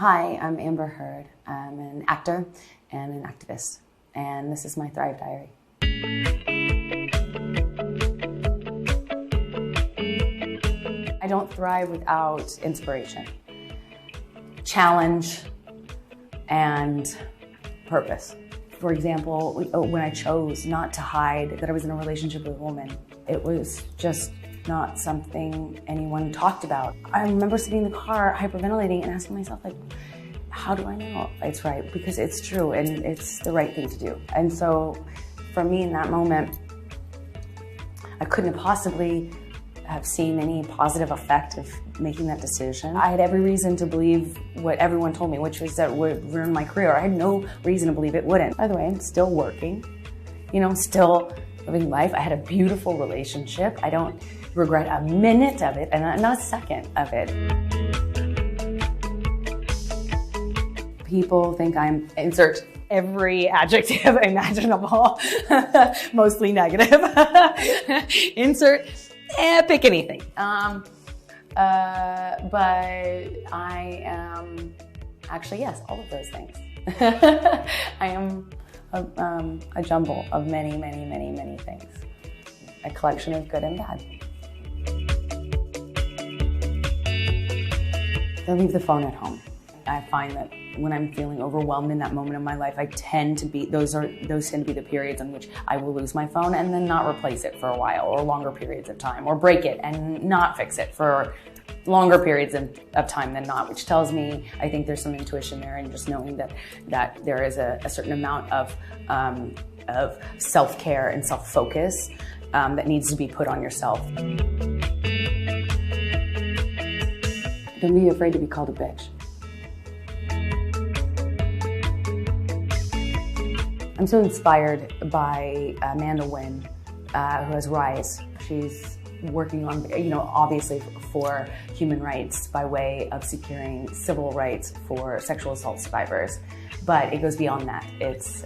Hi, I'm Amber Heard. I'm an actor and an activist, and this is my Thrive Diary. I don't thrive without inspiration, challenge, and purpose. For example, when I chose not to hide that I was in a relationship with a woman, it was just not something anyone talked about. I remember sitting in the car hyperventilating and asking myself, like, how do I know it's right? Because it's true and it's the right thing to do. And so for me in that moment, I couldn't have possibly have seen any positive effect of making that decision. I had every reason to believe what everyone told me, which was that it would ruin my career. I had no reason to believe it wouldn't. By the way, I'm still working, still living life. I had a beautiful relationship. I don't regret a minute of it and not a second of it. People think I'm, insert every adjective imaginable, mostly negative. Insert, pick anything. But I am actually, yes, all of those things. I am a jumble of many, many, many, many things. A collection of good and bad. I leave the phone at home. I find that when I'm feeling overwhelmed in that moment of my life, those tend to be the periods in which I will lose my phone and then not replace it for a while or longer periods of time, or break it and not fix it for longer periods of time than not, which tells me I think there's some intuition there, and just knowing that there is a certain amount of self-care and self-focus that needs to be put on yourself. Don't be afraid to be called a bitch. I'm so inspired by Amanda Nguyen, who has Rise. She's working on, obviously for human rights by way of securing civil rights for sexual assault survivors. But it goes beyond that. It's